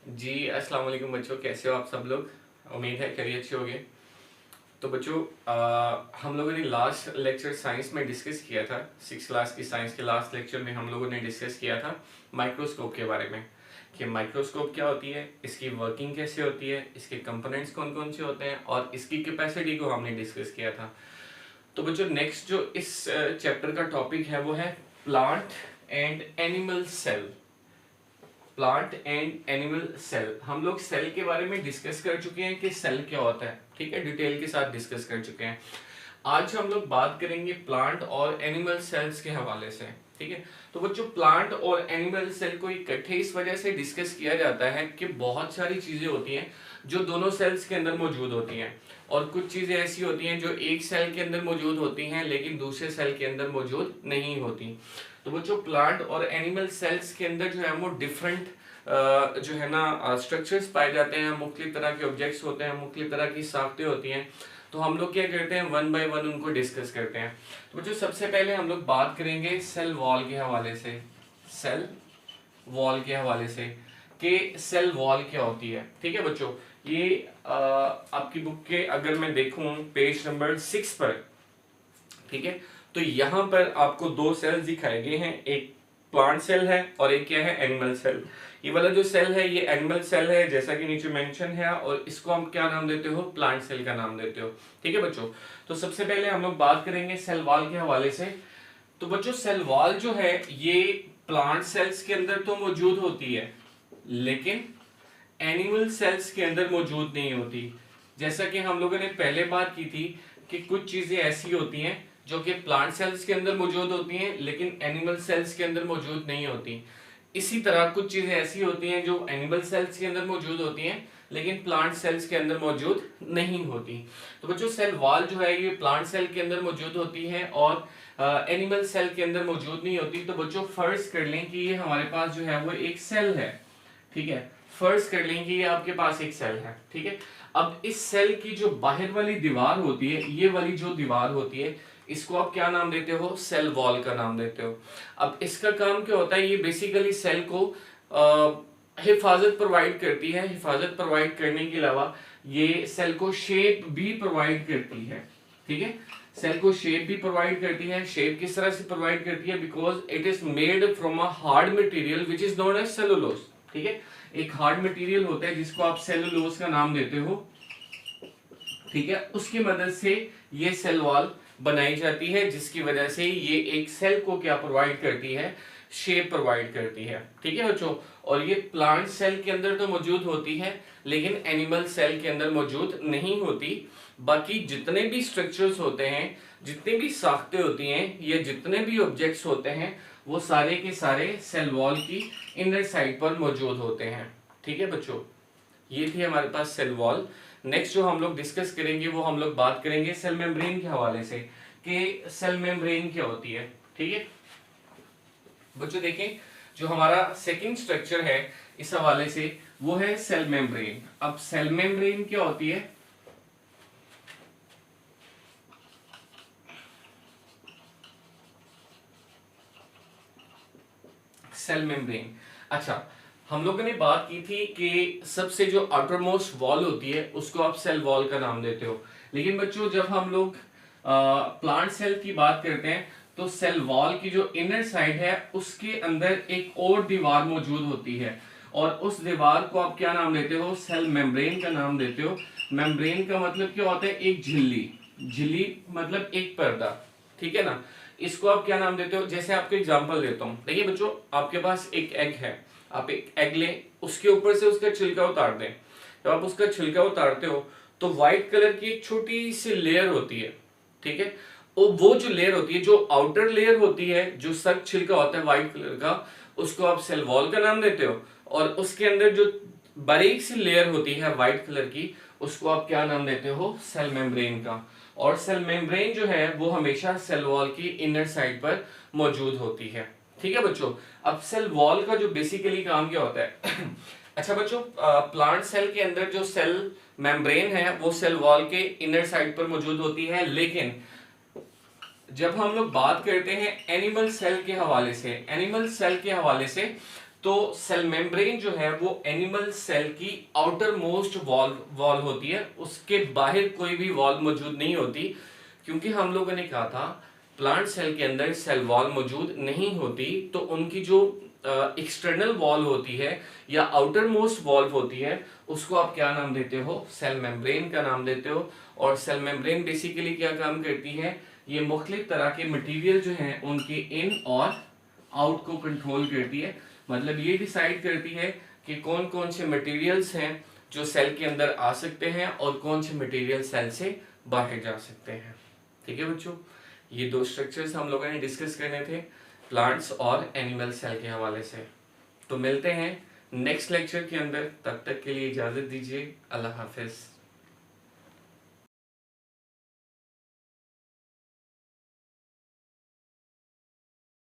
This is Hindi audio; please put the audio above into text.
जी अस्सलाम वालेकुम बच्चों, कैसे हो आप सब लोग। उम्मीद है करिए अच्छे होंगे। तो बच्चों हम लोगों ने लास्ट लेक्चर साइंस में डिस्कस किया था। 6 क्लास की साइंस के लास्ट लेक्चर में हम लोगों ने डिस्कस किया था माइक्रोस्कोप के बारे में कि माइक्रोस्कोप क्या होती है, इसकी वर्किंग कैसे होती है, इसके कंपोनेंट्स कौन कौन से होते हैं और इसकी कैपेसिटी को हमने डिस्कस किया था। तो बच्चों नेक्स्ट जो इस चैप्टर का टॉपिक है वो है plant and animal cell. Plant and animal cell. हम लोग सेल के बारे में डिस्कस कर चुके हैं कि सेल क्या होता है, ठीक है, डिटेल के साथ डिस्कस कर चुके हैं। आज हम लोग बात करेंगे प्लांट और एनिमल सेल्स के हवाले से, ठीक है। तो बच्चों प्लांट और एनिमल सेल को इकट्ठे इस वजह से डिस्कस किया जाता है कि बहुत सारी चीजें होती हैं जो दोनों सेल्स के अंदर मौजूद होती हैं और कुछ चीजें ऐसी होती हैं जो एक सेल के अंदर मौजूद होती हैं लेकिन दूसरे सेल के अंदर मौजूद नहीं होती। तो बच्चों प्लांट और एनिमल सेल्स के अंदर जो है वो डिफरेंट जो है ना स्ट्रक्चर्स पाए जाते हैं, मुख्तलिफ तरह के ऑब्जेक्ट्स होते हैं, मुख्तलिफ तरह की साख्तें होती हैं। तो हम लोग क्या करते हैं, वन बाय वन उनको डिस्कस करते हैं। तो बच्चों सबसे पहले हम लोग बात करेंगे सेल वॉल के हवाले से। सेल वॉल के हवाले से कि सेल वॉल क्या होती है, ठीक है बच्चों। ये आपकी बुक के अगर मैं देखूं पेज नंबर 6 पर, ठीक है, तो यहाँ पर आपको दो सेल्स दिखाए गए हैं, एक प्लांट सेल है और एक क्या है, एनिमल सेल। ये वाला जो सेल है ये एनिमल सेल है जैसा कि नीचे मेंशन है, और इसको हम क्या नाम देते हो, प्लांट सेल का नाम देते हो, ठीक है बच्चों। तो सबसे पहले हम लोग बात करेंगे सेल वॉल के हवाले से। तो बच्चों सेल वॉल जो है ये प्लांट सेल्स के अंदर तो मौजूद होती है लेकिन एनिमल सेल्स के अंदर मौजूद नहीं होती। जैसा कि हम लोगों ने पहले बात की थी कि कुछ चीजें ऐसी होती हैं जो कि प्लांट सेल्स के अंदर मौजूद होती हैं लेकिन एनिमल सेल्स के अंदर मौजूद नहीं होती। इसी तरह कुछ चीजें ऐसी होती हैं जो एनिमल सेल्स के अंदर मौजूद होती हैं लेकिन प्लांट सेल्स के अंदर मौजूद नहीं होती। तो बच्चों सेल वॉल जो है ये प्लांट सेल के अंदर मौजूद होती है और एनिमल सेल के अंदर मौजूद नहीं होती। तो बच्चों फर्ज कर लें कि ये हमारे पास जो है वो एक सेल है, ठीक है। फर्ज कर लें कि ये आपके पास एक सेल है, ठीक है। अब इस सेल की जो बाहर वाली दीवार होती है, ये वाली जो दीवार होती है, इसको आप क्या नाम देते हो, सेल वॉल का नाम देते हो। अब इसका काम क्या होता है, ये बेसिकली सेल को हिफाजत प्रोवाइड करती है। हिफाजत प्रोवाइड करने के अलावा ये सेल को शेप भी प्रोवाइड करती है, ठीक है। सेल को शेप भी प्रोवाइड करती है। शेप किस तरह से प्रोवाइड करती है, because it is made from a hard material which is known as cellulose, ठीक है। एक हार्ड मटेरियल होता है जिसको आप सेलुलोज का नाम देते हो, ठीक है। उसकी मदद से ये सेल वॉल बनाई जाती है जिसकी वजह से ये एक सेल को क्या प्रोवाइड करती है, शेप प्रोवाइड करती है, ठीक है बच्चों। और ये प्लांट सेल के अंदर तो मौजूद होती है लेकिन एनिमल सेल के अंदर मौजूद नहीं होती। बाकी जितने भी स्ट्रक्चर्स होते हैं, जितनी भी साख्तें होती हैं या जितने भी ऑब्जेक्ट्स होते हैं वो सारे के सारे सेल वॉल की इनर साइड पर मौजूद होते हैं, ठीक है बच्चों। ये थी हमारे पास सेल वॉल। नेक्स्ट जो हम लोग डिस्कस करेंगे वो हम लोग बात करेंगे सेल मेम्ब्रेन के हवाले से कि सेल मेम्ब्रेन क्या होती है, ठीक है बच्चों। देखें जो हमारा सेकंड स्ट्रक्चर है इस हवाले से वो है सेल मेम्ब्रेन। अब सेल मेम्ब्रेन क्या होती है, सेल मेम्ब्रेन। अच्छा हम लोगों ने बात की थी कि सबसे जो आउटर मोस्ट वॉल होती है उसको आप सेल वॉल का नाम देते हो, लेकिन बच्चों जब हम लोग प्लांट सेल की बात करते हैं तो सेल वॉल की जो इनर साइड है उसके अंदर एक और दीवार मौजूद होती है और उस दीवार को आप क्या नाम देते हो, सेल मेम्ब्रेन का नाम देते हो। मेम्ब्रेन का मतलब क्या होता है, एक झिल्ली। झिल्ली मतलब एक पर्दा, ठीक है ना। इसको आप क्या नाम देते हो, जैसे आपको एग्जांपल देता हूं। देखिए बच्चों आपके पास एक एग है, आप एक एग लें, उसके ऊपर से उसका छिलका उतार दें। जब आप उसका छिलका उतारते हो तो व्हाइट कलर की एक छोटी सी लेयर होती है, ठीक है। और वो जो लेयर होती है, जो आउटर लेयर होती है, जो सख्त छिलका होता है व्हाइट कलर का, उसको आप सेल वॉल का नाम देते हो। और उसके अंदर जो बारीक सी लेयर होती है व्हाइट कलर की, उसको आप क्या नाम देते हो, सेल मेम्ब्रेन का। और सेल मेम्ब्रेन जो है वो हमेशा सेल वॉल की इनर साइड पर मौजूद होती है, ठीक है बच्चों। अब सेल वॉल का जो बेसिकली काम क्या होता है अच्छा बच्चों प्लांट सेल के अंदर जो सेल मेम्ब्रेन है वो सेल वॉल के इनर साइड पर मौजूद होती है, लेकिन जब हम लोग बात करते हैं एनिमल सेल के हवाले से, एनिमल सेल के हवाले से, तो सेल मेम्ब्रेन जो है वो एनिमल सेल की आउटर मोस्ट वॉल होती है, उसके बाहर कोई भी वॉल मौजूद नहीं होती, क्योंकि हम लोगों ने कहा था प्लांट सेल के अंदर सेल वॉल मौजूद नहीं होती, तो उनकी जो एक्सटर्नल वॉल होती है या आउटर मोस्ट वॉल होती है उसको आप क्या नाम देते हो, सेल मेम्ब्रेन का नाम देते हो। और सेल मेम्ब्रेन बेसिकली क्या काम करती है, ये मुख्तलिफ तरह के मटेरियल जो हैं उनके इन और आउट को कंट्रोल करती है, मतलब ये डिसाइड करती है कि कौन कौन से मटेरियल्स हैं जो सेल के अंदर आ सकते हैं और कौन से मटेरियल सेल से बाहर जा सकते हैं। ठीक है बच्चों, ये दो स्ट्रक्चर्स हम लोगों ने डिस्कस करने थे प्लांट्स और एनिमल सेल के हवाले से। तो मिलते हैं नेक्स्ट लेक्चर के अंदर, तब तक के लिए इजाजत दीजिए, अल्लाह हाफिज।